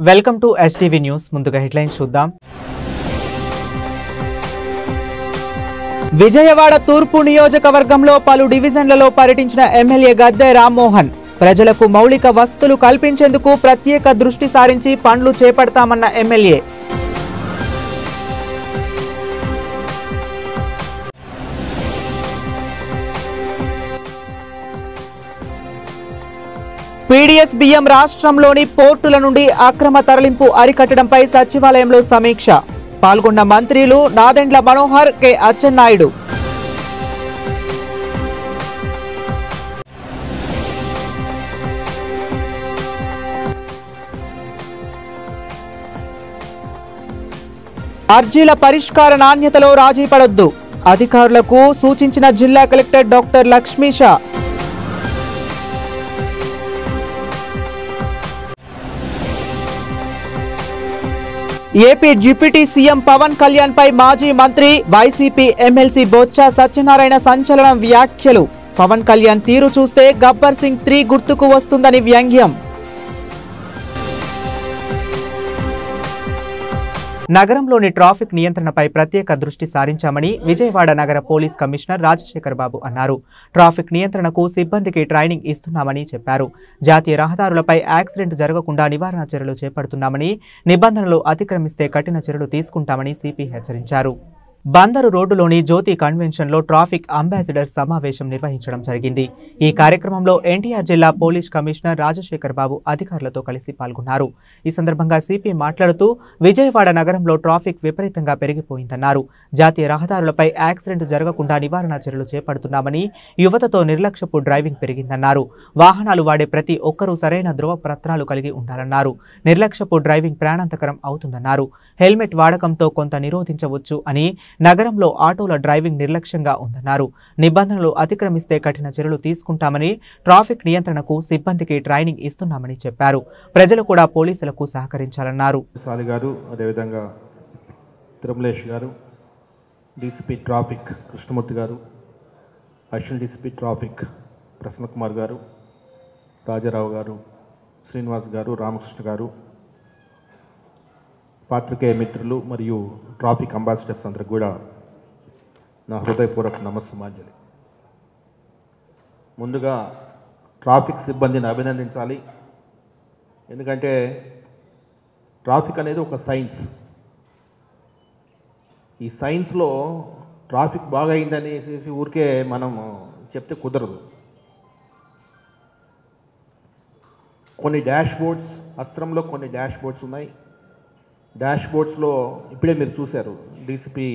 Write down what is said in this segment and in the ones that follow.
Welcome to STV news. ముందుగా headlines చూద్దాం. విజయవాడ తూర్పు నియోజకవర్గంలో పలు డివిజన్లలో పర్యటించిన ఎమ్మెల్యే గద్దె రామ్మోహన్ ప్రజలకు మౌలిక వసతులు కల్పించేందుకు ప్రత్యేక దృష్టి సారించి పనులు చేపడతామన్న ఎమ్మెల్యే. పీడీఎస్ బియ్యం రాష్ట్రంలోని పోర్టుల నుండి అక్రమ తరలింపు అరికట్టడంపై సచివాలయంలో సమీక్ష. పాల్గొన్న మంత్రులు నాదెండ్ల మనోహర్, కె అచ్చెన్నాయుడు. అర్జీల పరిష్కార నాణ్యతలో రాజీ పడొద్దు అధికారులకు సూచించిన జిల్లా collector doctor Lakshmisha. AP deputy CM Pawan Kalyan పై మాజీ మంత్రి వైసీపీ ఎమ్మెల్సీ బొత్స సత్యనారాయణ సంచలన వ్యాఖ్యలు. పవన్ కళ్యాణ్ తీరు చూస్తే గబ్బర్ సింగ్ 3 గుర్తుకు వస్తుందని వ్యంగ్యం. నగరంలోని ట్రాఫిక్ నియంత్రణపై ప్రత్యేక దృష్టి సారించామని విజయవాడ నగర పోలీస్ కమిషనర్ రాజశేఖర్ బాబు అన్నారు. ట్రాఫిక్ నియంత్రణకు సిబ్బందికి ట్రైనింగ్ ఇస్తున్నామని చెప్పారు. జాతీయ రహదారులపై యాక్సిడెంట్ జరగకుండా నివారణ చర్యలు చేపడుతున్నామని, నిబంధనలు అతిక్రమిస్తే కఠిన చర్యలు తీసుకుంటామని సిపి హెచ్చరించారు. బందరు రోడ్డులోని జ్యోతి కన్వెన్షన్లో ట్రాఫిక్ అంబాసిడర్ సమావేశం నిర్వహించడం జరిగింది. ఈ కార్యక్రమంలో ఎన్టీఆర్ జిల్లా పోలీస్ కమిషనర్ రాజశేఖర్ బాబు అధికారులతో కలిసి పాల్గొన్నారు. ఈ సందర్భంగా సిపి మాట్లాడుతూ విజయవాడ నగరంలో ట్రాఫిక్ విపరీతంగా పెరిగిపోయిందన్నారు. జాతీయ రహదారులపై యాక్సిడెంట్ జరగకుండా నివారణ చర్యలు చేపడుతున్నామని, యువతతో నిర్లక్ష్యపు డ్రైవింగ్ పెరిగిందన్నారు. వాహనాలు వాడే ప్రతి ఒక్కరూ సరైన ధృవపత్రాలు కలిగి ఉండాలన్నారు. నిర్లక్ష్యపు డ్రైవింగ్ ప్రాణాంతకరం అవుతుందన్నారు. హెల్మెట్ వాడకంతో కొంత నిరోధించవచ్చు అని, నగరంలో ఆటోల డ్రైవింగ్ నిర్లక్ష్యంగా ఉందన్నారు. నిబంధనలు అతిక్రమిస్తే కఠిన చర్యలు తీసుకుంటామని, ట్రాఫిక్ నియంత్రణకు సిబ్బందికి ట్రైనింగ్ ఇస్తున్నామని చెప్పారు. ప్రజలు కూడా పోలీసులకు సహకరించాలన్నారు. అదేవిధంగా తిరుమలేష్ గారు, డీసీపీ ట్రాఫిక్ కృష్ణమూర్తి గారు, additional DCP traffic Prasanna Kumar గారు, రాజారావు గారు, శ్రీనివాస్ గారు, రామకృష్ణ గారు, పాత్రికేయ మిత్రులు మరియు ట్రాఫిక్ అంబాసిడర్స్ అందరికి కూడా నా హృదయపూర్వక నమస్సుమాంజలి. ముందుగా ట్రాఫిక్ సిబ్బందిని అభినందించాలి. ఎందుకంటే ట్రాఫిక్ అనేది ఒక సైన్స్. ఈ సైన్స్లో ట్రాఫిక్ బాగా అయిందనేసి ఊరికే మనం చెప్తే కుదరదు. కొన్ని డాష్ బోర్డ్స్, అస్త్రంలో కొన్ని డాష్ బోర్డ్స్ ఉన్నాయి. డాష్ బోర్డ్స్లో ఇప్పుడే మీరు చూశారు, డీసీపీ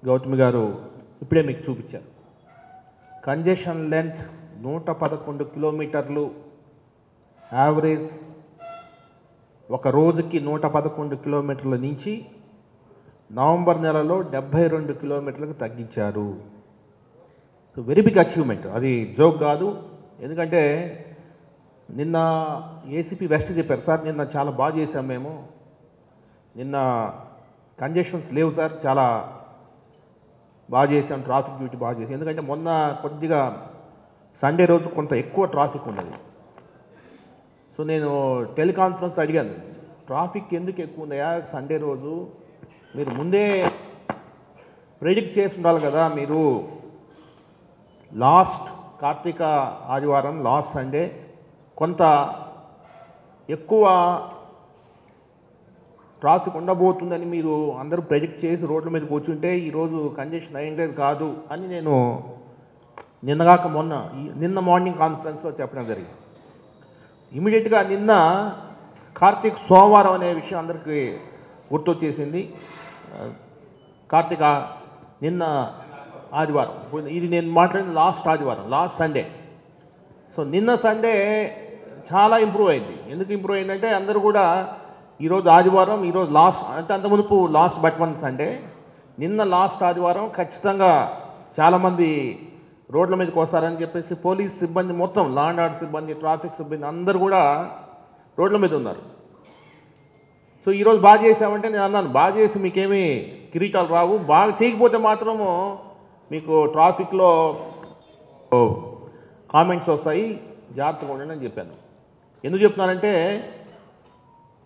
గౌతమి గారు ఇప్పుడే మీకు చూపించారు. కంజెషన్ లెంత్ 111 కిలోమీటర్లు యావరేజ్. ఒక రోజుకి 111 కిలోమీటర్ల నుంచి నవంబర్ నెలలో 72 కిలోమీటర్లకు తగ్గించారు. వెరీ బిగ్ అచీవ్మెంట్, అది జోక్ కాదు. ఎందుకంటే నిన్న ఏసీపీ వెస్ట్ చెప్పారు, సార్ నిన్న చాలా బాగా చేశాం మేము, నిన్న కంజెషన్స్ లేవు సార్, చాలా బాగా చేసాం, ట్రాఫిక్ డ్యూటీ బాగా చేసాం. ఎందుకంటే మొన్న కొద్దిగా సండే రోజు కొంత ఎక్కువ ట్రాఫిక్ ఉన్నది. సో నేను టెలికాన్ఫరెన్స్ అడిగాను, ట్రాఫిక్ ఎందుకు ఎక్కువ ఉందయా సండే రోజు, మీరు ముందే ప్రెడిక్ట్ చేసి ఉండాలి కదా. మీరు లాస్ట్ కార్తీక ఆదివారం, లాస్ట్ సండే కొంత ఎక్కువ ట్రాఫిక్ ఉండబోతుందని మీరు అందరూ ప్రెడిక్ట్ చేసి రోడ్ల మీద కూర్చుంటే ఈరోజు కంజెషన్ అయ్యేది కాదు అని నేను నిన్న మార్నింగ్ కాన్ఫరెన్స్లో చెప్పడం జరిగింది. ఇమీడియట్గా నిన్న కార్తీక సోమవారం అనే విషయం అందరికీ గుర్తొచ్చేసింది. నిన్న ఆదివారం, ఇది నేను మాట్లాడిన లాస్ట్ ఆదివారం, లాస్ట్ సండే. సో నిన్న సండే చాలా ఇంప్రూవ్ అయింది. ఎందుకు ఇంప్రూవ్ అయిందంటే అందరూ కూడా ఈరోజు ఆదివారం, ఈరోజు లాస్ట్, అంటే అంత మునుపు లాస్ట్ బట్ వన్ సండే, నిన్న లాస్ట్ ఆదివారం ఖచ్చితంగా చాలామంది రోడ్ల మీదకి వస్తారని చెప్పేసి పోలీస్ సిబ్బంది మొత్తం, లా అండ్ ఆర్డర్ సిబ్బంది, ట్రాఫిక్ సిబ్బంది అందరూ కూడా రోడ్ల మీద ఉన్నారు. సో ఈరోజు బాగా చేసామంటే నేను అన్నాను, బాగా చేసి మీకేమీ కిరీటాలు రావు, బాగా చేయకపోతే మాత్రము మీకు ట్రాఫిక్లో కామెంట్స్ వస్తాయి, జాగ్రత్తగా ఉండండి అని చెప్పాను. ఎందుకు చెప్తున్నానంటే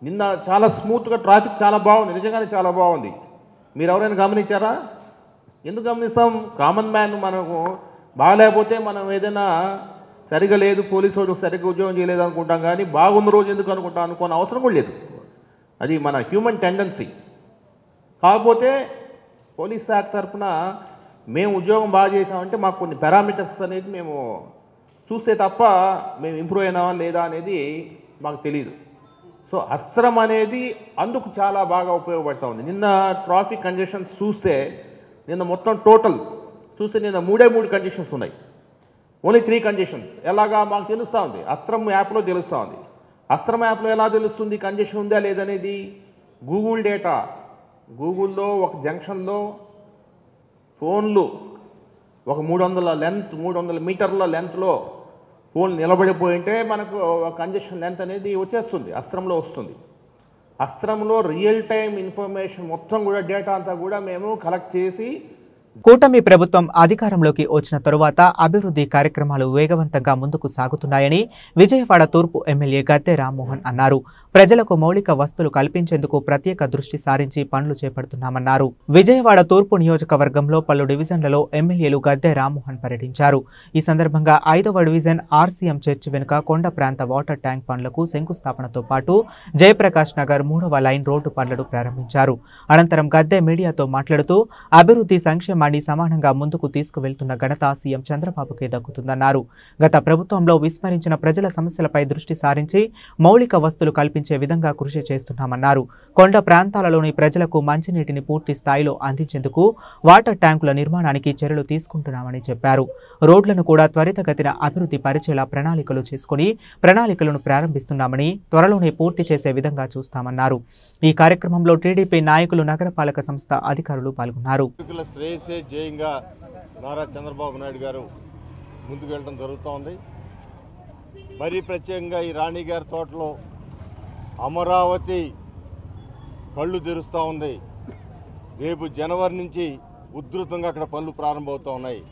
నిన్న చాలా స్మూత్గా ట్రాఫిక్ చాలా బాగుంది, నిజంగానే చాలా బాగుంది. మీరు ఎవరైనా గమనించారా? ఎందుకు గమనిస్తాం? కామన్ మ్యాన్ మనకు బాగాలేకపోతే మనం ఏదైనా సరిగా లేదు, పోలీసు వాళ్ళు సరిగ్గా ఉద్యోగం చేయలేదు అనుకుంటాం, కానీ బాగున్న రోజు ఎందుకు అనుకోని అవసరం కూడా లేదు. అది మన హ్యూమన్ టెండెన్సీ. కాకపోతే పోలీస్ శాఖ తరఫున మేము ఉద్యోగం బాగా చేసామంటే మాకు కొన్ని పారామీటర్స్ అనేది మేము చూస్తే తప్ప మేము ఇంప్రూవ్ అయినామా లేదా అనేది మాకు తెలియదు. సో అస్త్రం అనేది అందుకు చాలా బాగా ఉపయోగపడుతూ ఉంది. నిన్న ట్రాఫిక్ కంజెషన్స్ చూస్తే నిన్న మొత్తం టోటల్ చూస్తే నిన్న 3 కంజెషన్స్ ఉన్నాయి, ఓన్లీ 3 కంజెషన్స్. ఎలాగా మాకు తెలుస్తూ ఉంది, అస్త్రం యాప్లో తెలుస్తూ ఉంది. అస్త్రం యాప్లో ఎలా తెలుస్తుంది కంజెషన్ ఉందా లేదనేది? గూగుల్ డేటా, గూగుల్లో ఒక జంక్షన్లో ఫోన్లు ఒక 300 మీటర్ల లెంత్లో ఫోన్ నిలబడిపోయి ఉంటే మనకు కంజెషన్ లెంత్ అనేది వచ్చేస్తుంది, అస్త్రంలో వస్తుంది. అస్త్రంలో రియల్ టైం ఇన్ఫర్మేషన్ మొత్తం కూడా డేటా అంతా కూడా మేము కలెక్ట్ చేసి కూటమి ప్రభుత్వం అధికారంలోకి వచ్చిన తరువాత అభివృద్ధి కార్యక్రమాలు వేగవంతంగా ముందుకు సాగుతున్నాయని విజయవాడ తూర్పు ఎమ్మెల్యే గద్దె రామ్మోహన్ అన్నారు. ప్రజలకు మౌలిక వసతులు కల్పించేందుకు ప్రత్యేక దృష్టి సారించి పనులు చేపడుతున్నామన్నారు. విజయవాడ తూర్పు నియోజకవర్గంలో పలు డివిజన్లలో ఎమ్మెల్యేలు గద్దె రామ్మోహన్ పర్యటించారు. ఈ సందర్భంగా 5వ డివిజన్ ఆర్సీఎం చర్చి వెనుక కొండ ప్రాంత వాటర్ ట్యాంక్ పనులకు శంకుస్థాపనతో పాటు జయప్రకాష్ నగర్ 3వ లైన్ రోడ్డు పనులను ప్రారంభించారు. అనంతరం గద్దె మీడియాతో మాట్లాడుతూ అభివృద్ధి సంక్షేమాన్ని సమానంగా ముందుకు తీసుకువెళ్తున్న ఘనత సీఎం చంద్రబాబుకే దక్కుతుందన్నారు. గత ప్రభుత్వంలో విస్మరించిన ప్రజల సమస్యలపై దృష్టి సారించి మౌలిక వసతులు కల్పించే విధంగా కృషి చేస్తున్నామన్నారు. కొండ ప్రాంతాలలోని ప్రజలకు మంచినీటిని పూర్తి స్థాయిలో అందించేందుకు వాటర్ ట్యాంకుల నిర్మాణానికి చర్యలు తీసుకుంటున్నామని చెప్పారు. రోడ్లను కూడా త్వరితగతిన అభివృద్ధి పరిచేలా ప్రణాళికలను ప్రారంభిస్తున్నామని, త్వరలోనే పూర్తి చేసే విధంగా చూస్తామన్నారు. ఈ కార్యక్రమంలో టీడీపీ నాయకులు, నగరపాలక సంస్థ అధికారులు పాల్గొన్నారు. జయంగా నారా చంద్రబాబు నాయుడు గారు ముందుకు వెళ్ళడం జరుగుతోంది. మరీ ప్రత్యేకంగా ఈ రాణి గారి తోటలో అమరావతి కళ్ళు తెరుస్తూ ఉంది. రేపు జనవరి నుంచి ఉధృతంగా అక్కడ పనులు ప్రారంభమవుతూ ఉన్నాయి.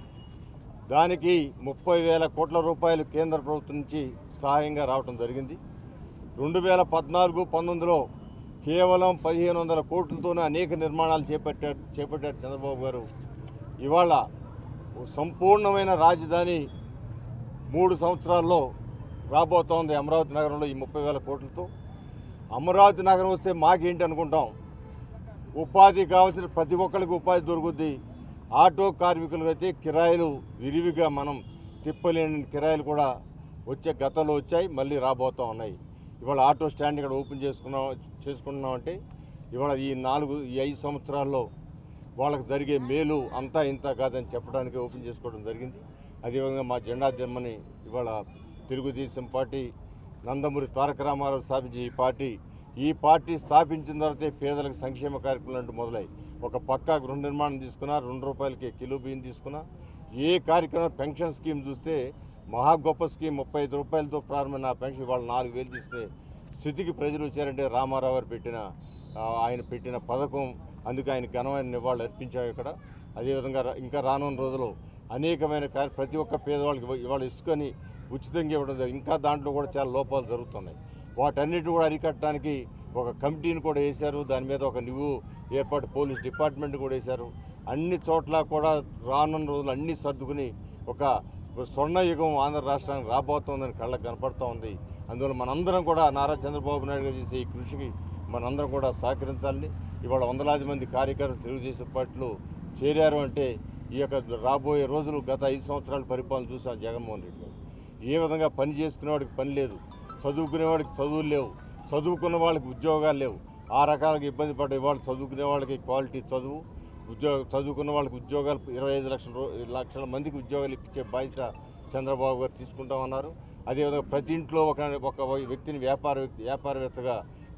దానికి 30,000 కోట్ల రూపాయలు కేంద్ర ప్రభుత్వం నుంచి సహాయంగా రావడం జరిగింది. 2014-19లో కేవలం 1,500 కోట్లతోనే అనేక నిర్మాణాలు చేపట్టారు చంద్రబాబు గారు. ఇవాళ సంపూర్ణమైన రాజధాని 3 సంవత్సరాల్లో రాబోతోంది అమరావతి నగరంలో. ఈ 30,000 కోట్లతో అమరావతి నగరం వస్తే మాకేంటి అనుకుంటాం. ఉపాధి కావాల్సిన ప్రతి ఒక్కరికి ఉపాధి దొరుకుద్ది. ఆటో కార్మికులకు అయితే కిరాయిలు విరివిగా మనం తిప్పలేని కిరాయిలు కూడా గతంలో వచ్చాయి, మళ్ళీ రాబోతూ ఉన్నాయి. ఇవాళ ఆటో స్టాండ్ ఇక్కడ ఓపెన్ చేసుకున్నామంటే ఇవాళ ఈ 5 సంవత్సరాల్లో వాళ్ళకి జరిగే మేలు అంతా ఇంత కాదని చెప్పడానికి ఓపెన్ చేసుకోవడం జరిగింది. అదేవిధంగా మా జెండా దిమ్మని ఇవాళ తెలుగుదేశం పార్టీ, నందమూరి తారక రామారావు స్థాపించే ఈ పార్టీ స్థాపించిన తర్వాతే పేదలకు సంక్షేమ కార్యక్రమాలు అంటూ మొదలై ఒక పక్కా గృహ నిర్మాణం తీసుకున్నా, 2 రూపాయలకి కిలో బియ్యం తీసుకున్నా, ఏ కార్యక్రమం పెన్షన్ స్కీమ్ చూస్తే మహా గొప్ప స్కీమ్ 35 రూపాయలతో ప్రారంభమైన ఆ పెన్షన్ వాళ్ళు 4,000 తీసుకునే స్థితికి ప్రజలు వచ్చారంటే రామారావు గారు ఆయన పెట్టిన పథకం. అందుకే ఆయన ఘనమైన నివాళులు అర్పించాము ఇక్కడ. అదేవిధంగా ఇంకా రానున్న రోజుల్లో అనేకమైన ప్రతి ఒక్క పేదవాళ్ళకి ఇవాళ ఇసుకని ఉచితంగా ఇవ్వడం జరిగింది. ఇంకా దాంట్లో కూడా చాలా లోపాలు జరుగుతున్నాయి. వాటన్నిటిని కూడా అరికట్టడానికి ఒక కమిటీని కూడా వేశారు. దాని మీద ఒక ఏర్పాటు పోలీస్ డిపార్ట్మెంట్ కూడా వేశారు. అన్ని చోట్ల కూడా రానున్న రోజులు అన్నీ సర్దుకుని ఒక స్వర్ణయుగం ఆంధ్ర రాష్ట్రానికి రాబోతోందని కళ్ళకు కనపడుతూ ఉంది. అందువల్ల మనందరం కూడా నారా చంద్రబాబు నాయుడు గారు చేసే ఈ కృషికి మనందరం కూడా సహకరించాలని. ఇవాళ వందలాది మంది కార్యకర్తలు తెలుగుదేశం పార్టీలో చేరారు అంటే ఈ యొక్క రాబోయే రోజులు గత 5 సంవత్సరాల పరిపాలన చూసాం జగన్మోహన్ రెడ్డి గారు. ఏ విధంగా పని చేసుకునేవాడికి పని లేదు, చదువుకునేవాడికి చదువులు లేవు, చదువుకున్న వాళ్ళకి ఉద్యోగాలు లేవు. ఆ రకాలుగా ఇబ్బంది పడ్డ ఇవాళ చదువుకునే వాళ్ళకి క్వాలిటీ చదువుకున్న వాళ్ళకి ఉద్యోగాలు 25 లక్షల మందికి ఉద్యోగాలు ఇప్పించే బాధ్యత చంద్రబాబు గారు తీసుకుంటామన్నారు. అదేవిధంగా ప్రతి ఇంట్లో ఒక వ్యక్తిని వ్యాపారవేత్తగా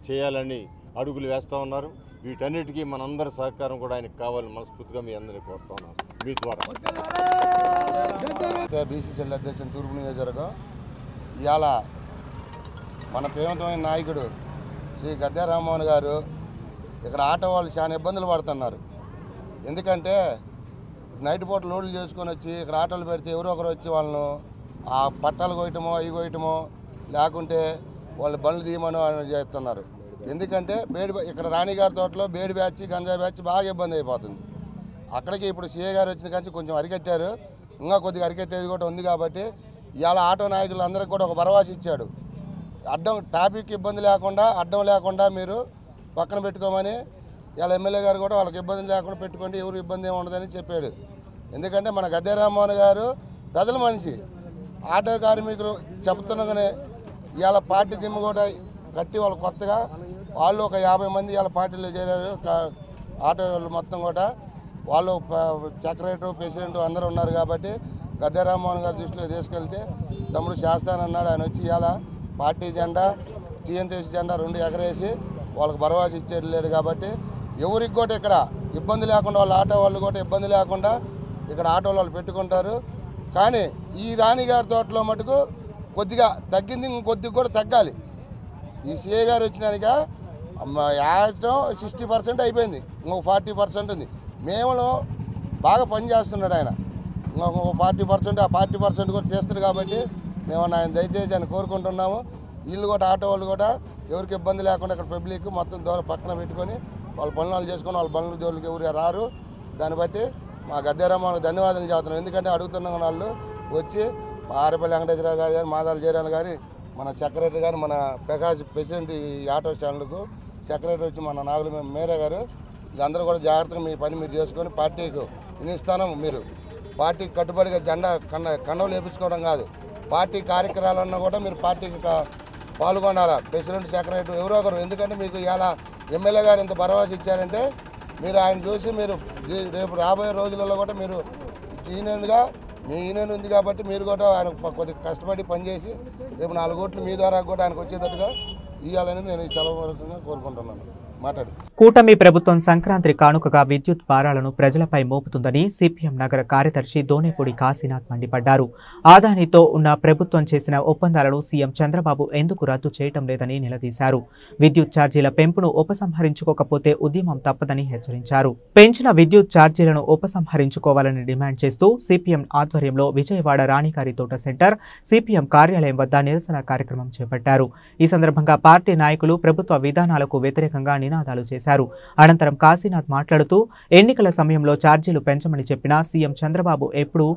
చేయాలని అడుగులు వేస్తూ ఉన్నారు. వీటన్నిటికీ మనందరి సహకారం కూడా ఆయనకు కావాలని మనస్ఫూర్తిగా మీ అందరినీ కోరుతా ఉన్నాను మీ ద్వారా. బీసీసీఎల్ అధ్యక్షుడు తూర్పు నియోజకవర్గం ఇవాళ మన ప్రేమతమైన నాయకుడు శ్రీ గద్దె రామ్మోహన్ గారు ఇక్కడ ఆటో వాళ్ళు చాలా ఇబ్బందులు పడుతున్నారు. ఎందుకంటే నైట్ పూట లోడ్లు చేసుకొని వచ్చి ఇక్కడ ఆటోలు పెడితే ఎవరో ఒకరు వచ్చి వాళ్ళను ఆ పట్టాలు కొయ్యటమో అవి కొయ్యటమో లేకుంటే వాళ్ళు బండ్లు తీయమనో చేస్తున్నారు. ఎందుకంటే ఇక్కడ రాణిగారి తోటలో బేడి బ్యాచ్ గంజా బ్యాచ్ బాగా ఇబ్బంది అయిపోతుంది. అక్కడికి ఇప్పుడు సీఏ గారు వచ్చిన కానీ కొంచెం అరికట్టారు, ఇంకా కొద్దిగా అరికట్టేది కూడా ఉంది. కాబట్టి ఇవాళ ఆటో నాయకులందరికీ కూడా ఒక భరోసా ఇచ్చాడు. అడ్డం ట్రాఫిక్ ఇబ్బంది లేకుండా అడ్డం లేకుండా మీరు పక్కన పెట్టుకోమని ఇవాళ ఎమ్మెల్యే గారు కూడా వాళ్ళకి ఇబ్బంది లేకుండా పెట్టుకోండి, ఎవరు ఇబ్బంది ఏమి ఉండదని చెప్పాడు. ఎందుకంటే మన గద్దె రామ్మోహన్ గారు ప్రజల మనిషి. ఆటో కార్మికులు చెప్తున్నాగానే ఇవాళ పార్టీ దిమ్మ కూడా కట్టి వాళ్ళు కొత్తగా వాళ్ళు ఒక 50 మంది ఇవాళ పార్టీలో చేరారు. ఆటో వాళ్ళు మొత్తం కూడా వాళ్ళు సెక్రటరీ ప్రెసిడెంట్ అందరూ ఉన్నారు. కాబట్టి గద్దె రామ్మోహన్ గారి దృష్టిలో తీసుకెళ్తే తమ్ముడు చేస్తానన్నాడు. ఆయన వచ్చి ఇవాళ పార్టీ జెండా టీఎన్టీసీ జెండా 2 ఎగరేసి వాళ్ళకి భరోసా ఇచ్చేది లేదు. కాబట్టి ఎవరికి కూడా ఇక్కడ ఇబ్బంది లేకుండా వాళ్ళ ఆటో వాళ్ళు కూడా ఇబ్బంది లేకుండా ఇక్కడ ఆటో వాళ్ళు పెట్టుకుంటారు. కానీ ఈ రాణిగారి తోటలో మటుకు కొద్దిగా తగ్గింది, ఇంకొద్దిగా కూడా తగ్గాలి. ఈ సీఏ గారు వచ్చినాక యాక్టం 60% అయిపోయింది, ఇంకొక 40% ఉంది. మేము బాగా పనిచేస్తున్నాడు ఆయన, ఇంకొక 40% ఆ 40% కూడా చేస్తారు. కాబట్టి మేము ఆయన దయచేసి ఆయన కోరుకుంటున్నాము. వీళ్ళు కూడా ఆటో వాళ్ళు కూడా ఎవరికి ఇబ్బంది లేకుండా ఇక్కడ పబ్లిక్ మొత్తం దూరం పక్కన పెట్టుకొని వాళ్ళ పనులు చేసుకొని వాళ్ళ పనుల జోలికి ఎవరు రారు. దాన్ని బట్టి మా గద్దె రామ్మోహన్ ధన్యవాదాలు చెబుతున్నాం. ఎందుకంటే అడుగుతున్న వాళ్ళు వచ్చి మా ఆరేపల్లి వెంకటేశ్వరరావు గారు కానీ మాదాల జయరాన్ గారి మన సెక్రటరీ గారు మన ప్రకాష్ ప్రెసిడెంట్ ఈ ఆటో స్టాండ్లకు సెక్రటరీ వచ్చి మన నాగుల మేరే గారు వీళ్ళందరూ కూడా జాగ్రత్తగా మీ పని మీరు చేసుకొని పార్టీకి ఇస్తాను. మీరు పార్టీకి కట్టుబడిగా జెండా కండవలు వేయించుకోవడం కాదు, పార్టీ కార్యక్రమాలన్నా కూడా మీరు పార్టీకి పాల్గొనాలా. ప్రెసిడెంట్ సెక్రటరీ ఎవరో ఒకరు. ఎందుకంటే మీకు ఇలా ఎమ్మెల్యే గారు ఇంత భరోసా ఇచ్చారంటే మీరు ఆయన చూసి మీరు రేపు రాబోయే రోజులలో కూడా మీరు యూనియన్గా మీ యూనియన్ ఉంది కాబట్టి మీరు కూడా ఆయన కొద్దిగా కష్టపడి పనిచేసి రేపు 4 ఓట్లు మీ ద్వారా కూడా ఆయనకు వచ్చేటట్టుగా ఇవ్వాలని నేను చలవరకంగా కోరుకుంటున్నాను. మాట్లాడు. కూటమి ప్రభుత్వం సంక్రాంతి కానుకగా విద్యుత్ భారాలను ప్రజలపై మోపుతుందని సిపిఎం నగర కార్యదర్శి దోనేపూడి కాశీనాథ్ మండిపడ్డారు. ఆదానితో ఉన్న ప్రభుత్వం చేసిన ఒప్పందాలను సీఎం చంద్రబాబు ఎందుకు రద్దు చేయటం లేదని నిలదీశారు. విద్యుత్ ఛార్జీల పెంపును ఉపసంహరించుకోకపోతే ఉద్యమం తప్పదని హెచ్చరించారు. పెంచిన విద్యుత్ ఛార్జీలను ఉపసంహరించుకోవాలని డిమాండ్ చేస్తూ సిపిఎం ఆధ్వర్యంలో విజయవాడ రాణిగారి తోట సెంటర్ సిపిఎం కార్యాలయం వద్ద నిరసన కార్యక్రమం చేపట్టారు. ఈ సందర్భంగా పార్టీ నాయకులు ప్రభుత్వ విధానాలకు వ్యతిరేకంగా నినాదాలు చేశారు. అనంతరం కాశీనాథ్ మాట్లాడుతూ ఎన్నికల సమయంలో ఛార్జీలు పెంచమని చెప్పినా సీఎం చంద్రబాబు ఎప్పుడూ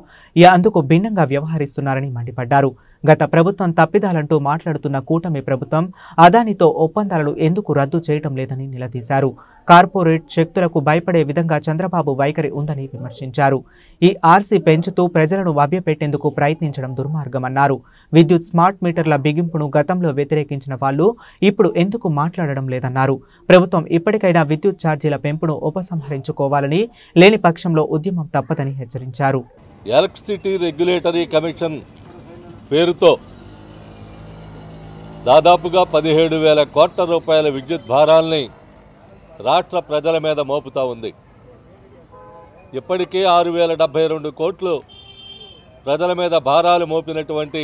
అందుకు భిన్నంగా వ్యవహరిస్తున్నారని మండిపడ్డారు. గత ప్రభుత్వం తప్పిదాలంటూ మాట్లాడుతున్న కూటమి ప్రభుత్వం అదానితో ఒప్పందాలను ఎందుకు రద్దు చేయటం లేదని నిలదీశారు. కార్పొరేట్ శక్తులకు భయపడే విధంగా చంద్రబాబు వైఖరి ఉందని విమర్శించారు. ఈ ఆర్సీ పెంచుతూ ప్రజలను మభ్యపెట్టేందుకు ప్రయత్నించడం దుర్మార్గమన్నారు. విద్యుత్ స్మార్ట్ మీటర్ల బిగింపును గతంలో వ్యతిరేకించిన వాళ్ళు ఇప్పుడు ఎందుకు మాట్లాడడం లేదన్నారు. ప్రభుత్వం ఇప్పటికైనా విద్యుత్ ఛార్జీల పెంపును ఉపసంహరించుకోవాలని, లేని పక్షంలో ఉద్యమం తప్పదని హెచ్చరించారు. ఎలక్ట్రిసిటీ రెగ్యులేటరీ కమిషన్ పేరుతో దాదాపుగా 17,000 కోట్ల రూపాయల విద్యుత్ భారాల్ని రాష్ట్ర ప్రజల మీద మోపుతా ఉంది. ఇప్పటికే 6,072 కోట్లు ప్రజల మీద భారాలు మోపినటువంటి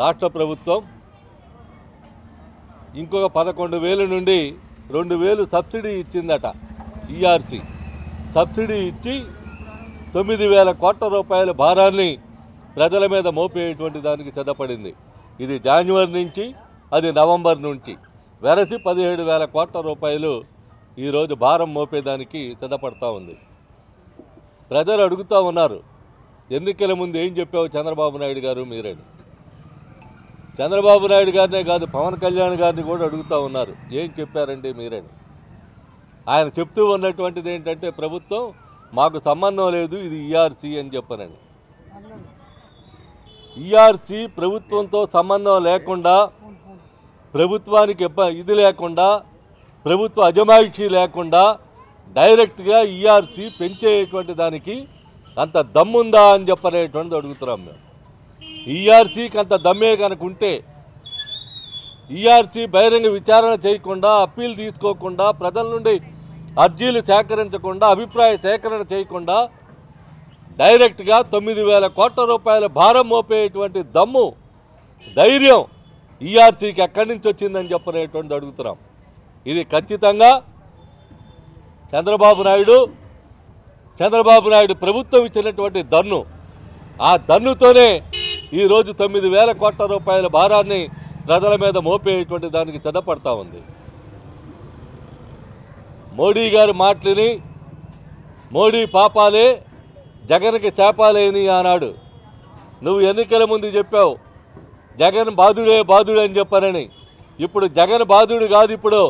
రాష్ట్ర ప్రభుత్వం ఇంకొక 11,000 నుండి 2,000 సబ్సిడీ ఇచ్చిందట. ఈఆర్సీ సబ్సిడీ ఇచ్చి 9,000 కోట్ల రూపాయల భారాన్ని ప్రజల మీద మోపేటువంటి దానికి సిద్ధపడింది. ఇది జనవరి నుంచి, అది నవంబర్ నుంచి వెరసి 17,000 కోట్ల రూపాయలు ఈరోజు భారం మోపేదానికి సిద్ధపడతా ఉంది. ప్రజలు అడుగుతూ ఉన్నారు, ఎన్నికల ముందు ఏం చెప్పావు చంద్రబాబు నాయుడు గారు మీరని. చంద్రబాబు నాయుడు గారినే కాదు, పవన్ కళ్యాణ్ గారిని కూడా అడుగుతూ ఉన్నారు, ఏం చెప్పారండి మీరని. ఆయన చెప్తూ ఉన్నటువంటిది ఏంటంటే ప్రభుత్వం మాకు సంబంధం లేదు, ఇది ఈఆర్సీ అని చెప్పనని. ఈఆర్సీ ప్రభుత్వంతో సంబంధం లేకుండా, ప్రభుత్వానికి ఇది లేకుండా, ప్రభుత్వ అజమాయిషీ లేకుండా డైరెక్ట్గా ఈఆర్సీ పెంచేటువంటి దానికి అంత దమ్ముందా అని చెప్పనేటువంటిది అడుగుతున్నాం మేము. ఈఆర్సీకి అంత దమ్మే కనుక ఉంటే ఈఆర్సీ బహిరంగ విచారణ చేయకుండా, అప్పీల్ తీసుకోకుండా, ప్రజల నుండి అర్జీలు సేకరించకుండా, అభిప్రాయ సేకరణ చేయకుండా డైరెక్ట్గా 9,000 కోట్ల రూపాయల భారం మోపేటువంటి దమ్ము, ధైర్యం ఈఆర్సీకి ఎక్కడి నుంచి వచ్చిందని చెప్పనేటువంటి అడుగుతున్నాం. ఇది ఖచ్చితంగా చంద్రబాబు నాయుడు ప్రభుత్వం ఇచ్చినటువంటి దన్ను. ఆ దన్నుతోనే ఈరోజు 9,000 కోట్ల రూపాయల భారాన్ని ప్రజల మీద మోపేటువంటి దానికి సిద్ధపడతా ఉంది. మోడీ గారి మాటలని మోడీ పాపాలే జగన్కి చేపాలేని అన్నాడు. నువ్వు ఎన్నికల ముందు చెప్పావు జగన్ బాధుడే అని చెప్పారని. ఇప్పుడు జగన్ బాధుడు కాదు, ఇప్పుడు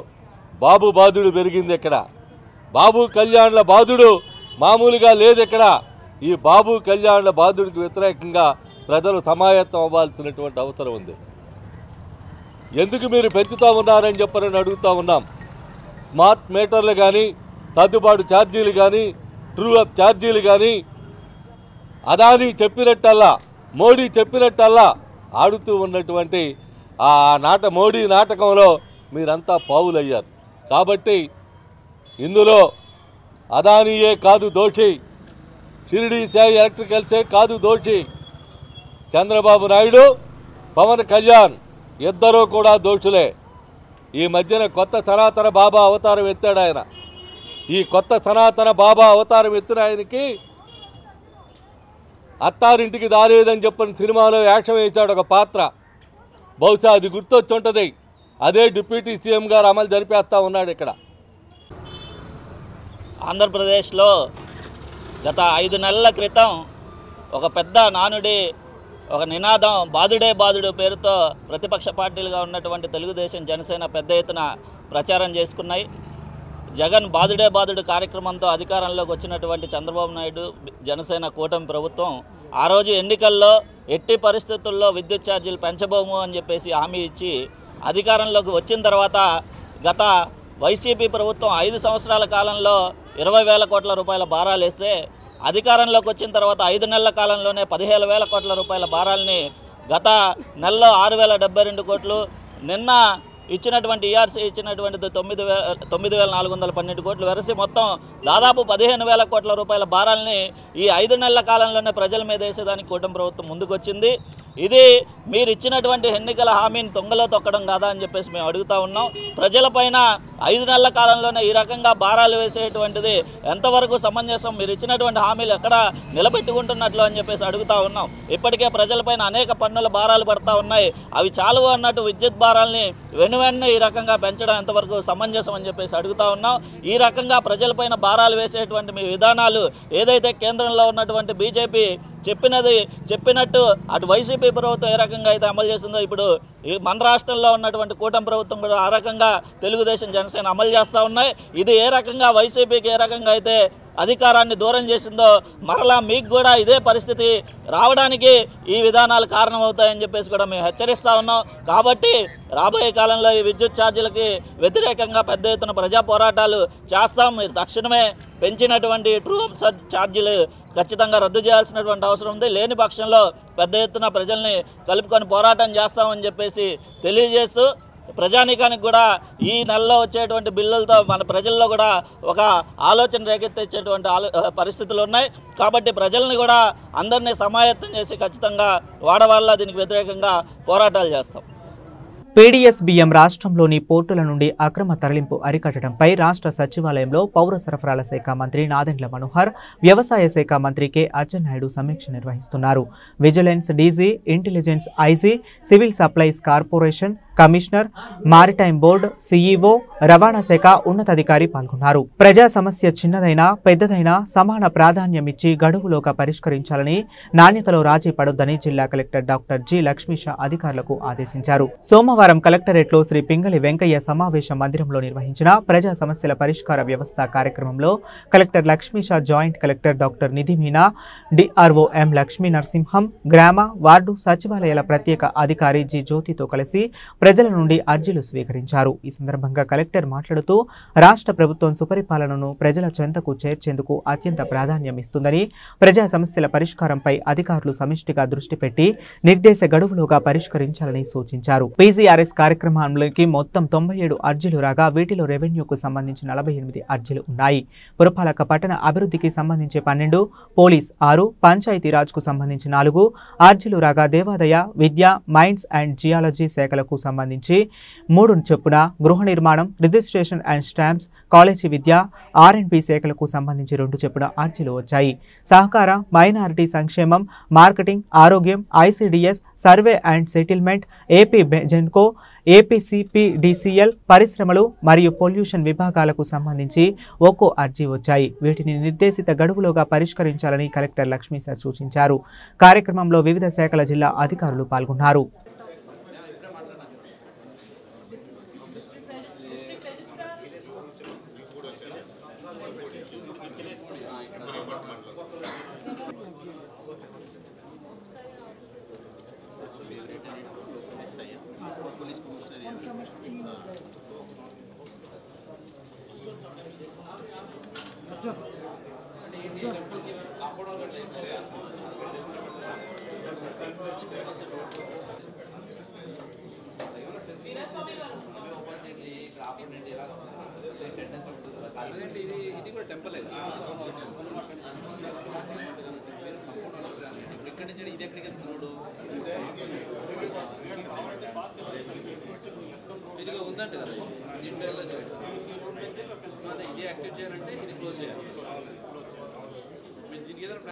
బాబు బాధుడు పెరిగింది. ఇక్కడ బాబు కళ్యాణ్ల బాధుడు మామూలుగా లేదు. ఇక్కడ ఈ బాబు కళ్యాణ్ల బాధుడికి వ్యతిరేకంగా ప్రజలు సమాయత్తం అవ్వాల్సినటువంటి అవసరం ఉంది. ఎందుకు మీరు పెంచుతూ ఉన్నారని చెప్పారని అడుగుతూ ఉన్నాం. స్మార్ట్ మీటర్లు కానీ, సర్దుబాటు ఛార్జీలు కానీ, ట్రూ అప్ ఛార్జీలు కానీ అదాని చెప్పినట్టల్లా, మోడీ చెప్పినట్టల్లా ఆడుతూ ఉన్నటువంటి ఆ మోడీ నాటకంలో మీరంతా పావులయ్యారు. కాబట్టి ఇందులో అదానియే కాదు దోషి, షిరిడీ సాయి ఎలక్ట్రికల్సే కాదు దోషి, చంద్రబాబు నాయుడు, పవన్ కళ్యాణ్ ఇద్దరూ కూడా దోషులే. ఈ మధ్యన కొత్త సనాతన బాబా అవతారం ఎత్తాడు ఆయన. ఈ కొత్త సనాతన బాబా అవతారం ఎత్తిన ఆయనకి అత్తారింటికి దారేదని చెప్పని సినిమాలో యాక్షన్ వేశాడు ఒక పాత్ర. బహుశా అది గుర్తొచ్చి ఉంటుంది. అదే డిప్యూటీ సీఎం గారు అమలు జరిపేస్తా ఉన్నాడు. ఇక్కడ ఆంధ్రప్రదేశ్లో గత 5 నెలల క్రితం ఒక పెద్ద నానుడి, ఒక నినాదం బాధుడు పేరుతో ప్రతిపక్ష పార్టీలుగా ఉన్నటువంటి తెలుగుదేశం, జనసేన పెద్ద ఎత్తున ప్రచారం చేసుకున్నాయి. జగన్ బాధుడు కార్యక్రమంతో అధికారంలోకి వచ్చినటువంటి చంద్రబాబు నాయుడు, జనసేన కూటమి ప్రభుత్వం ఆ రోజు ఎన్నికల్లో ఎట్టి పరిస్థితుల్లో విద్యుత్ ఛార్జీలు పెంచబోము అని చెప్పేసి హామీ ఇచ్చి అధికారంలోకి వచ్చిన తర్వాత గత వైసీపీ ప్రభుత్వం 5 సంవత్సరాల కాలంలో 20,000 కోట్ల రూపాయల భారాలు వేస్తే అధికారంలోకి వచ్చిన తర్వాత 5 నెలల కాలంలోనే 17,000 కోట్ల రూపాయల భారాల్ని గత నెలలో 6,072 కోట్లు, నిన్న ఇచ్చినటువంటి ఈఆర్సీ ఇచ్చినటువంటిది 9,412 కోట్లు వెరసి మొత్తం దాదాపు 15,000 కోట్ల రూపాయల భారాల్ని ఈ 5 నెలల కాలంలోనే ప్రజల మీద వేసేదానికి కూటమి ప్రభుత్వం ముందుకొచ్చింది. ఇది మీరు ఇచ్చినటువంటి ఎన్నికల హామీని తొంగలో తొక్కడం కాదా అని చెప్పేసి మేము అడుగుతా ఉన్నాం. ప్రజలపైన 5 నెలల కాలంలోనే ఈ రకంగా భారాలు వేసేటువంటిది ఎంతవరకు సమంజసం? మీరు ఇచ్చినటువంటి హామీలు ఎక్కడ నిలబెట్టుకుంటున్నట్లు అని చెప్పేసి అడుగుతా ఉన్నాం. ఇప్పటికే ప్రజలపైన అనేక పన్నుల భారాలు పడతా ఉన్నాయి. అవి చాలు అన్నట్టు విద్యుత్ భారాల్ని వెన్ను ఈ రకంగా పెంచడం ఎంతవరకు సమంజసం అని చెప్పేసి అడుగుతా ఉన్నాం. ఈ రకంగా ప్రజలపైన భారాలు వేసేటువంటి మీ విధానాలు ఏదైతే కేంద్రంలో ఉన్నటువంటి బీజేపీ చెప్పినట్టు అటు వైసీపీ ప్రభుత్వం ఏ రకంగా అయితే అమలు చేస్తుందో ఇప్పుడు మన రాష్ట్రంలో ఉన్నటువంటి కూటమి ప్రభుత్వం కూడా ఆ రకంగా తెలుగుదేశం, జనసేన అమలు చేస్తూ ఉన్నాయి. ఇది ఏ రకంగా వైసీపీకి ఏ రకంగా అయితే అధికారాన్ని దూరం చేసిందో మరలా మీకు కూడా ఇదే పరిస్థితి రావడానికి ఈ విధానాలు కారణమవుతాయని చెప్పేసి కూడా మేము హెచ్చరిస్తూ ఉన్నాం. కాబట్టి రాబోయే కాలంలో ఈ విద్యుత్ ఛార్జీలకి వ్యతిరేకంగా పెద్ద ఎత్తున ప్రజా పోరాటాలు చేస్తాం. మీరు తక్షణమే పెంచినటువంటి ట్రూ అప్ ఛార్జీలు ఖచ్చితంగా రద్దు చేయాల్సినటువంటి అవసరం ఉంది. లేని పక్షంలో పెద్ద ఎత్తున ప్రజల్ని కలుపుకొని పోరాటం చేస్తామని చెప్పేసి తెలియజేస్తూ ప్రజానీకానికి కూడా ఈ నెలలో వచ్చేటువంటి బిల్లులతో మన ప్రజల్లో కూడా ఒక ఆలోచన రేకెత్తించేటువంటి పరిస్థితులు ఉన్నాయి. కాబట్టి ప్రజల్ని కూడా అందరినీ సమాయత్తం చేసి ఖచ్చితంగా వాడవాళ్ళ దీనికి వ్యతిరేకంగా పోరాటాలు చేస్తాం. పీడీఎస్ బియ్యం రాష్ట్రంలోని పోర్టుల నుండి అక్రమ తరలింపు అరికట్టడంపై రాష్ట్ర సచివాలయంలో పౌర సరఫరాల శాఖ మంత్రి నాదెండ్ల మనోహర్, వ్యవసాయ శాఖ మంత్రి కె అచ్చెన్నాయుడు సమీక్ష నిర్వహిస్తున్నారు. Vigilance DG, intelligence IG, civil supplies corporation commissioner, maritime board CEO, రవాణా శాఖ ఉన్నతాధికారి పాల్గొన్నారు. ప్రజా సమస్య చిన్నదైనా పెద్దదైనా సమాన ప్రాధాన్యమిచ్చి గడువులోగా పరిష్కరించాలని, నాణ్యతలో రాజీ పడొద్దని జిల్లా కలెక్టర్ డాక్టర్ జి లక్ష్మీషా అధికారులకు ఆదేశించారు. సోమవారం కలెక్టరేట్లో శ్రీ పింగళి వెంకయ్య సమావేశ మందిరంలో నిర్వహించిన ప్రజా సమస్యల పరిష్కార వ్యవస్థ కార్యక్రమంలో collector Lakshmisha, joint collector doctor Nidhi Meena, DRO M Lakshmi Narasimham, గ్రామ, వార్డు సచివాలయాల ప్రత్యేక అధికారి జి జ్యోతితో కలిసి ప్రజల నుండి అర్జీలు స్వీకరించారు. ఈ సందర్భంగా కలెక్టర్ మాట్లాడుతూ రాష్ట్ర ప్రభుత్వం సుపరిపాలనను ప్రజల చెంతకు చేర్చేందుకు అత్యంత ప్రాధాన్యం ఇస్తుందని, ప్రజా సమస్యల పరిష్కారంపై అధికారులు సమిష్టిగా దృష్టి పెట్టి నిర్దేశ గడువులోగా పరిష్కరించాలని సూచించారు. పీజీఆర్ఎస్ కార్యక్రమంలోకి మొత్తం 97 అర్జీలు రాగా వీటిలో రెవెన్యూకు సంబంధించి 48 అర్జీలు ఉన్నాయి. పురపాలక పట్టణ అభివృద్ధికి సంబంధించి 12, పోలీస్ 6, పంచాయతీరాజ్కు సంబంధించి 4 అర్జీలు రాగా దేవాదాయ, విద్య, మైన్స్ అండ్ జియాలజీ శాఖలకు సంబంధించి 3 చొప్పున గృహ నిర్మాణం, registration and stamps, college Vidya, R&B శాఖలకు సంబంధించి 2 చొప్పున అర్జీలు వచ్చాయి. సహకార, మైనారిటీ సంక్షేమం, మార్కెటింగ్, ఆరోగ్యం, ICDS, survey and settlement, AP Genco, APCPDCL, పరిశ్రమలు మరియు పొల్యూషన్ విభాగాలకు సంబంధించి ఒక్కో అర్జీ వచ్చాయి. వీటిని నిర్దేశిత గడువులోగా పరిష్కరించాలని కలెక్టర్ లక్ష్మీ సార్ సూచించారు. కార్యక్రమంలో వివిధ శాఖల జిల్లా అధికారులు పాల్గొన్నారు. ఇది కూడా టెంపుల్ ఇక్కడ నుంచి ఇది ఎక్కడికి మూడు ఇదిగా ఉందంట కదా దీంట్లో వెళ్ళచ్చు. అదే ఇది యాక్టివ్ చేయాలంటే ఇది క్లోజ్ చేయాలి. దీనికి ఏదైనా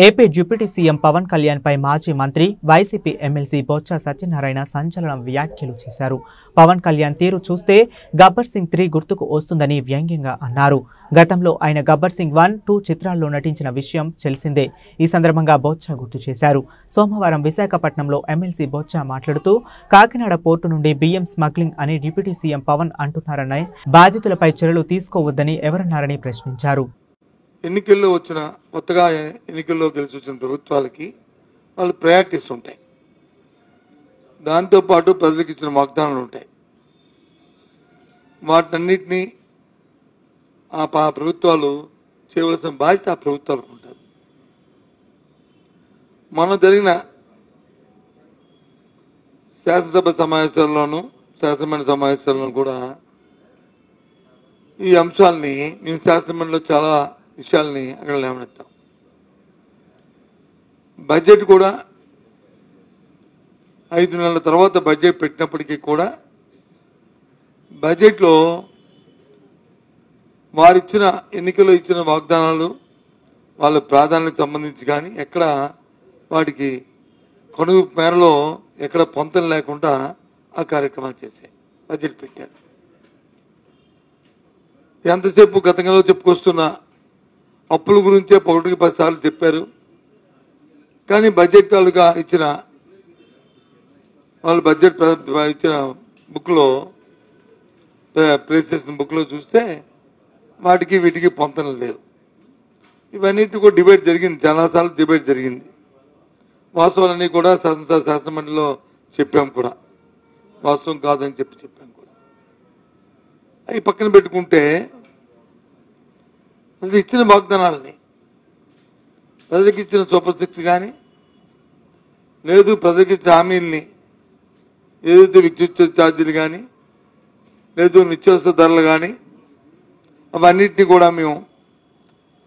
AP deputy CM Pawan Kalyan పై మాజీ మంత్రి, వైసీపీ ఎమ్మెల్సీ బొత్స సత్యనారాయణ సంచలన వ్యాఖ్యలు చేశారు. పవన్ కళ్యాణ్ తీరు చూస్తే గబ్బర్ సింగ్ 3 గుర్తుకు వస్తుందని వ్యంగ్యంగా అన్నారు. గతంలో ఆయన గబ్బర్ సింగ్ 1, 2 చిత్రాల్లో నటించిన విషయం తెలిసిందే. ఈ సందర్భంగా బొత్స గుర్తు చేశారు. సోమవారం విశాఖపట్నంలో ఎమ్మెల్సీ బొత్స మాట్లాడుతూ కాకినాడ పోర్టు నుండి బియ్యం స్మగ్లింగ్ అని డిప్యూటీ సీఎం పవన్ అంటున్నారని, బాధితులపై చర్యలు తీసుకోవద్దని ఎవరన్నారని ప్రశ్నించారు. ఎన్నికల్లో వచ్చిన కొత్తగా ఎన్నికల్లో గెలిచి వచ్చిన ప్రభుత్వాలకి వాళ్ళు ప్రయారిటీస్ ఉంటాయి. దాంతోపాటు ప్రజలకు ఇచ్చిన వాగ్దానాలు ఉంటాయి. వాటన్నిటినీ ఆ ప్రభుత్వాలు చేయవలసిన బాధ్యత ఆ ప్రభుత్వాలకు ఉంటుంది. మొన్న జరిగిన శాసనసభ సమావేశాల్లోనూ శాసనమండలి సమావేశాల్లోనూ కూడా ఈ అంశాలని మేము శాసనమండలిలో చాలా విషయాల్ని అక్కడ లేవనెత్తాం. బడ్జెట్ కూడా 5 నెలల తర్వాత బడ్జెట్ పెట్టినప్పటికీ కూడా బడ్జెట్లో వారిచ్చిన ఎన్నికల్లో ఇచ్చిన వాగ్దానాలు వాళ్ళ ప్రాధాన్యత సంబంధించి కానీ ఎక్కడ వాటికి కొనుగోలు మేరలో ఎక్కడ పొంతం లేకుండా ఆ కార్యక్రమాలు చేశాయి. బడ్జెట్ పెట్టారు. ఎంతసేపు గతంలో చెప్పుకొస్తున్న అప్పుల గురించే 1కి 10 సార్లు చెప్పారు. కానీ బడ్జెట్ తాలూకా ఇచ్చిన వాళ్ళు బడ్జెట్ ఇచ్చిన బుక్లో ప్లేస్ చేసిన బుక్లో చూస్తే వాటికి వీటికి పొంతనలు లేవు. ఇవన్నిటి కూడా డిబేట్ జరిగింది, చాలాసార్లు డిబేట్ జరిగింది. వాస్తవాలన్నీ కూడా శాసనమండలిలో చెప్పాం కూడా, వాస్తవం కాదని చెప్పాం కూడా. అవి పక్కన పెట్టుకుంటే అసలు ఇచ్చిన వాగ్దానాలని, ప్రజలకు ఇచ్చిన సూపర్ 6 కానీ లేదు ప్రజలకు ఇచ్చిన హామీల్ని ఏదైతే విద్యుత్ ఛార్జీలు కానీ లేదు నిత్యావసర ధరలు కానీ అవన్నిటినీ కూడా మేము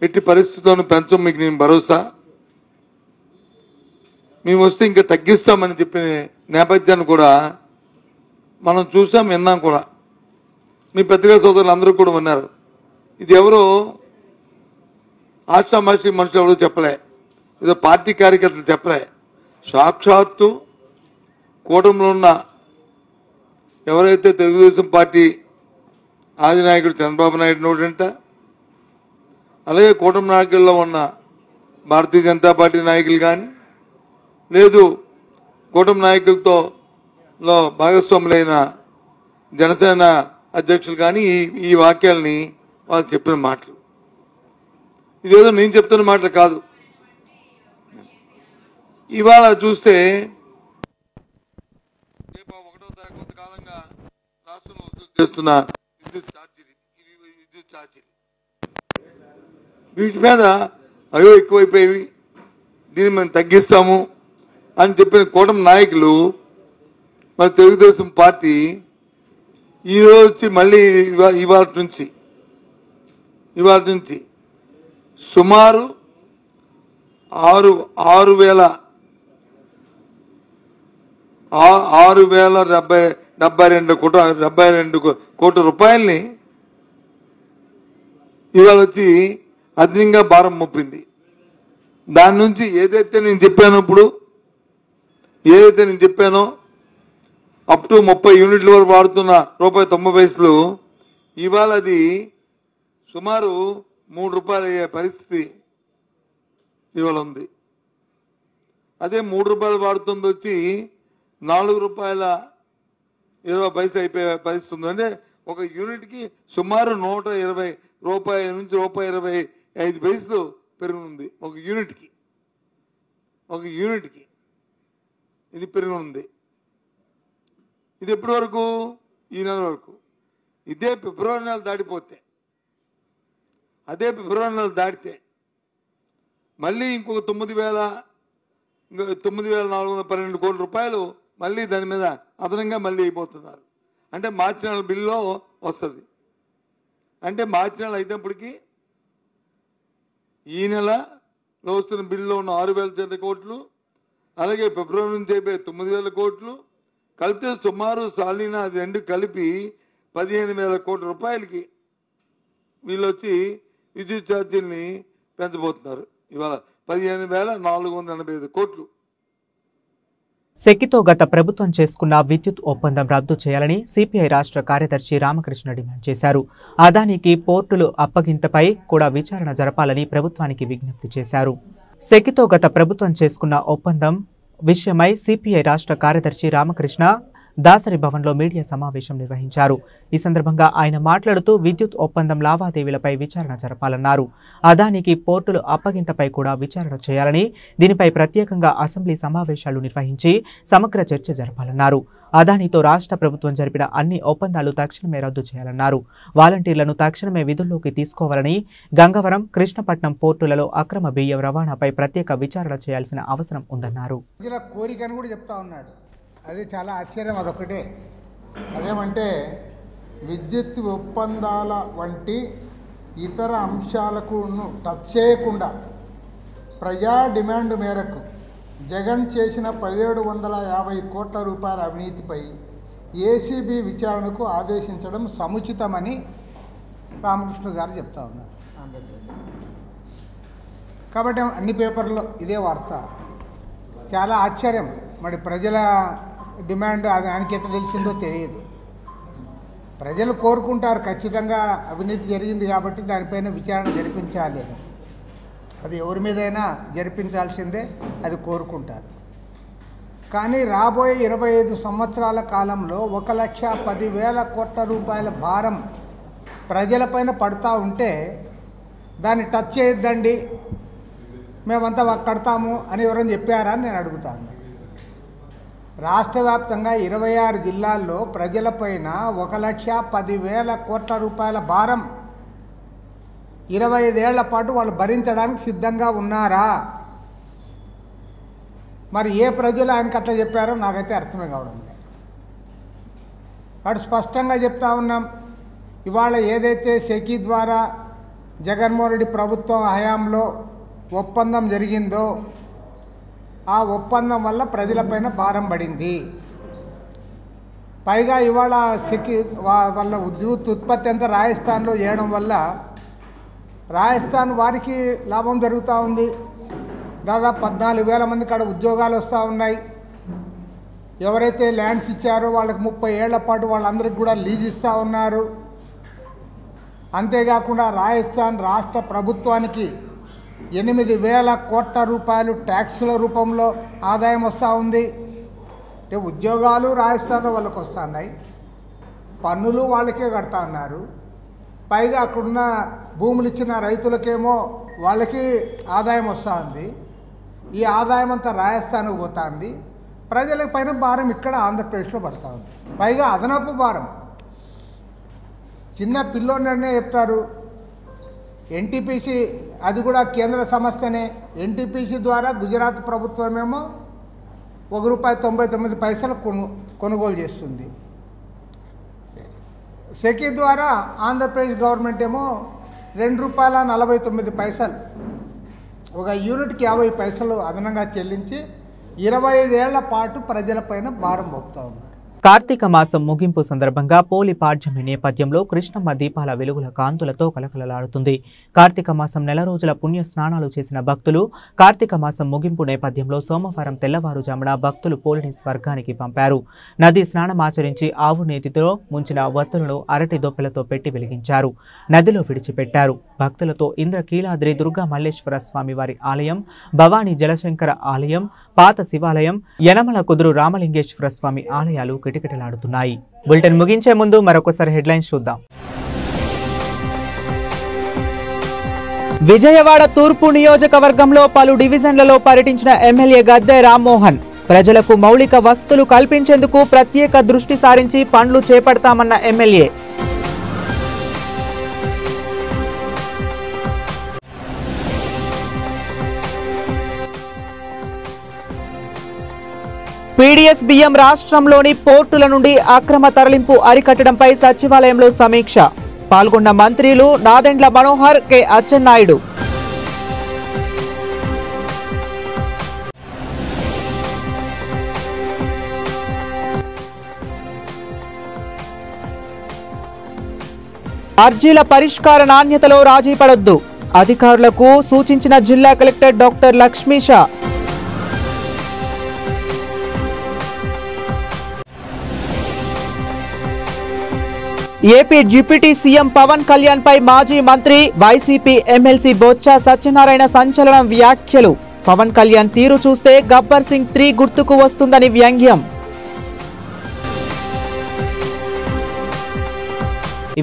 ఎట్టి పరిస్థితుల్లోనూ పెంచం, మీకు నేను భరోసా, మేము వస్తే ఇంకా తగ్గిస్తామని చెప్పిన నేపథ్యాన్ని కూడా మనం చూసాం, విన్నాం కూడా. మీ పత్రికా సోదరులు అందరూ కూడా ఉన్నారు. ఇది ఎవరో ఆశామాషి మనుషులు ఎవరో చెప్పలే, ఏదో పార్టీ కార్యకర్తలు చెప్పలే. సాక్షాత్తు కూటమిలో ఉన్న ఎవరైతే తెలుగుదేశం పార్టీ ఆదినాయకుడు చంద్రబాబు నాయుడు నోటంట, అలాగే కూటమి నాయకుల్లో ఉన్న భారతీయ జనతా పార్టీ నాయకులు కానీ లేదు కూటమి నాయకులతో భాగస్వాములైన జనసేన అధ్యక్షులు కానీ ఈ వాక్యాలని వాళ్ళు చెప్పిన మాటలు. ఇదేదో నేను చెప్తున్న మాటలు కాదు. ఇవాళ చూస్తే 1వ తారీఖు కొంతకాలంగా రాష్ట్రంలో వసూలు చేస్తున్న విద్యుత్ ఛార్జీలు వీటి మీద అయ్యో ఎక్కువైపోయి దీన్ని మేము తగ్గిస్తాము అని చెప్పిన కూటమి నాయకులు మరి తెలుగుదేశం పార్టీ ఈరోజు వచ్చి మళ్ళీ ఇవాళ నుంచి ఇవాళ నుంచి సుమారు 6,072 కోట్ల రూపాయల్ని ఇవాళ వచ్చి అదనంగా భారం మోపింది. దాని నుంచి ఏదైతే నేను చెప్పానో అప్ టు 30 యూనిట్ల వరకు వాడుతున్న ₹90 ఇవాళ అది సుమారు ₹3 అయ్యే పరిస్థితి ఇవాళ ఉంది. అదే ₹3 వాడుతుంది వచ్చి ₹4.20 అయిపోయే పరిస్థితి ఉంది. అంటే ఒక యూనిట్కి సుమారు ₹120 నుంచి ₹1.25 పెరుగుతుంది. ఒక యూనిట్కి ఇది పెరుగుతుంది. ఇది ఎప్పటి వరకు? ఈ నెల వరకు. ఇదే ఫిబ్రవరి నెల దాటితే మళ్ళీ ఇంకొక 9,412 కోట్ల రూపాయలు మళ్ళీ దాని మీద అదనంగా మళ్ళీ అయిపోతున్నారు. అంటే మార్చి నెల బిల్లులో వస్తుంది. అంటే మార్చి నెల అయినప్పటికీ ఈ నెలలో వస్తున్న బిల్లులో ఉన్న 6,000 కోట్లు, అలాగే ఫిబ్రవరి నుంచి అయిపోయి 9,000 కోట్లు కలిపితే సుమారు సాలీనా అది రెండు కలిపి 15,000 కోట్ల రూపాయలకి వీళ్ళు వచ్చి విద్యుత్ ఛార్జీల్ని పెంచబోతున్నారు. ఇవాళ 15,485 కోట్లు. సెక్కితో గత ప్రభుత్వం చేసుకున్న విద్యుత్ ఒప్పందం రద్దు చేయాలని సిపిఐ రాష్ట్ర కార్యదర్శి రామకృష్ణ డిమాండ్ చేశారు. అదానికి పోర్టులు అప్పగింతపై కూడా విచారణ జరపాలని ప్రభుత్వానికి విజ్ఞప్తి చేశారు. సెక్కితో గత ప్రభుత్వం చేసుకున్న ఒప్పందం విషయమై సిపిఐ రాష్ట్ర కార్యదర్శి రామకృష్ణ దాసరి భవన్లో మీడియా సమావేశం నిర్వహించారు. ఈ సందర్భంగా ఆయన మాట్లాడుతూ విద్యుత్ ఒప్పందం లావాదేవీలపై విచారణ జరపాలన్నారు. అదానికి పోర్టులు అప్పగింతపై కూడా విచారణ చేయాలని, దీనిపై ప్రత్యేకంగా అసెంబ్లీ సమావేశాలు నిర్వహించి సమగ్ర చర్చ జరపాలన్నారు. అదానితో రాష్ట్ర ప్రభుత్వం జరిపిన అన్ని ఒప్పందాలు తక్షణమే రద్దు చేయాలన్నారు. వాలంటీర్లను తక్షణమే విధుల్లోకి తీసుకోవాలని, గంగవరం, కృష్ణపట్నం పోర్టులలో అక్రమ బియ్యం రవాణాపై ప్రత్యేక విచారణ చేయాల్సిన అవసరం ఉందన్నారు. అది చాలా ఆశ్చర్యం. అదొకటే. అదేమంటే విద్యుత్ ఒప్పందాల వంటి ఇతర అంశాలకు టచ్ చేయకుండా ప్రజా డిమాండ్ మేరకు జగన్ చేసిన 1,750 కోట్ల రూపాయల అవినీతిపై ఏసీబీ విచారణకు ఆదేశించడం సముచితమని రామకృష్ణ గారు చెప్తా ఉన్నారు. కాబట్టి అన్ని పేపర్లో ఇదే వార్త. చాలా ఆశ్చర్యం. మరి ప్రజల డిమాండ్ అది ఆయనకి ఎట్లా తెలిసిందో తెలియదు. ప్రజలు కోరుకుంటారు ఖచ్చితంగా అవినీతి జరిగింది కాబట్టి దానిపైన విచారణ జరిపించాలి అని. అది ఎవరి మీదైనా జరిపించాల్సిందే, అది కోరుకుంటారు. కానీ రాబోయే 25 సంవత్సరాల కాలంలో 1,10,000 కోట్ల రూపాయల భారం ప్రజలపైన పడుతూ ఉంటే దాన్ని టచ్ చేయొద్దండి, మేమంతా కడతాము అని ఎవరైనా చెప్పారా అని నేను అడుగుతాను. రాష్ట్ర వ్యాప్తంగా 26 జిల్లాల్లో ప్రజలపైన 1,10,000 కోట్ల రూపాయల భారం 25 ఏళ్ల పాటు వాళ్ళు భరించడానికి సిద్ధంగా ఉన్నారా? మరి ఏ ప్రజలు ఆయనకి అట్లా చెప్పారో నాకైతే అర్థమే కావడం లేదు. వాడు స్పష్టంగా చెప్తా ఉన్నాం. ఇవాళ ఏదైతే సెకీ ద్వారా జగన్మోహన్ రెడ్డి ప్రభుత్వం హయాంలో ఒప్పందం జరిగిందో ఆ ఒప్పందం వల్ల ప్రజలపైన భారం పడింది. పైగా ఇవాళ సెకీ వల్ల విద్యుత్ ఉత్పత్తి అంతా రాజస్థాన్లో చేయడం వల్ల రాజస్థాన్ వారికి లాభం జరుగుతూ ఉంది. దాదాపు 14,000 మంది కాడ ఉద్యోగాలు వస్తూ ఉన్నాయి. ఎవరైతే ల్యాండ్స్ ఇచ్చారో వాళ్ళకి 30 ఏళ్ల పాటు వాళ్ళందరికీ కూడా లీజ్ ఇస్తూ ఉన్నారు. అంతేకాకుండా రాజస్థాన్ రాష్ట్ర ప్రభుత్వానికి 8,000 కోట్ల రూపాయలు ట్యాక్సుల రూపంలో ఆదాయం వస్తూ ఉంది. అంటే ఉద్యోగాలు రాజస్థాన్లో వాళ్ళకి వస్తున్నాయి, పన్నులు వాళ్ళకే కడతా ఉన్నారు. పైగా అక్కడున్న భూములు ఇచ్చిన రైతులకేమో వాళ్ళకి ఆదాయం వస్తూ ఉంది. ఈ ఆదాయం అంతా రాజస్థాన్కు పోతుంది. ప్రజల పైన భారం ఇక్కడ ఆంధ్రప్రదేశ్లో పడుతూ ఉంది. పైగా అదనపు భారం. చిన్న పిల్లోడినే చెప్తారు. ఎన్టీపీసీ అది కూడా కేంద్ర సంస్థనే. ఎన్టీపీసీ ద్వారా గుజరాత్ ప్రభుత్వమేమో ₹1.99 కొనుగోలు చేస్తుంది. సెకీ ద్వారా ఆంధ్రప్రదేశ్ గవర్నమెంట్ ఏమో ₹2.49 ఒక యూనిట్కి 50 పైసలు అదనంగా చెల్లించి 25 ఏళ్ల పాటు ప్రజలపైన భారం మోపుతా ఉన్నారు. కార్తీక మాసం ముగింపు సందర్భంగా పోలి పాడ్యమి నేపథ్యంలో కృష్ణమ్మ దీపాల వెలుగుల కాంతులతో కలకలలాడుతుంది. కార్తీక మాసం నెల రోజుల పుణ్య స్నానాలు చేసిన భక్తులు కార్తీక మాసం ముగింపు నేపథ్యంలో సోమవారం తెల్లవారుజామున భక్తులు పోలిని స్వర్గానికి పంపారు. నది స్నానమాచరించి ఆవు నేతితో ముంచిన వత్తులను అరటి దొప్పెలతో పెట్టి వెలిగించారు. నదిలో విడిచిపెట్టారు. భక్తులతో ఇంద్రకీలాద్రి దుర్గా మల్లేశ్వర స్వామి వారి ఆలయం, భవానీ జలశంకర ఆలయం, పాత శివాలయం, యనమల కుదురు రామలింగేశ్వర స్వామి ఆలయాలు కిటకిటలాడుతున్నాయి. బులెటిన్ ముగించే ముందు మరొకసారి హెడ్లైన్స్ చూద్దాం. విజయవాడ తూర్పు నియోజకవర్గంలో పలు డివిజన్లలో పర్యటించిన ఎమ్మెల్యే గద్దె రామ్మోహన్ ప్రజలకు మౌలిక వసతులు కల్పించేందుకు ప్రత్యేక దృష్టి సారించి పనులు చేపడతామన్న ఎమ్మెల్యే. పీడీఎస్ బియ్యం రాష్ట్రంలోని పోర్టుల నుండి అక్రమ తరలింపు అరికట్టడంపై సచివాలయంలో సమీక్ష. పాల్గొన్న మంత్రులు నాదెండ్ల మనోహర్, కె అచ్చెన్నాయుడు. అర్జీల పరిష్కార నాణ్యతలో రాజీ పడొద్దు అధికారులకు సూచించిన జిల్లా collector doctor Lakshmisha. AP deputy CM Pawan Kalyan పై మాజీ మంత్రి వైసీపీ ఎమ్మెల్సీ బొత్స సత్యనారాయణ సంచలన వ్యాఖ్యలు. పవన్ కళ్యాణ్ తీరు చూస్తే గబ్బర్ సింగ్ 3 గుర్తుకు వస్తుందని వ్యంగ్యం.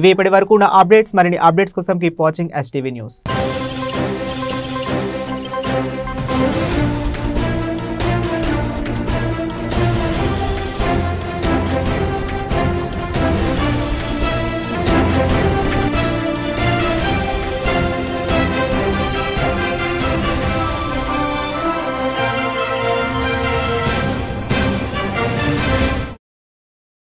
ఇవి ఇప్పటి వరకు ఉన్న అప్డేట్స్. మరిన్ని అప్డేట్స్ కోసం కీప్ వాచింగ్ STV న్యూస్.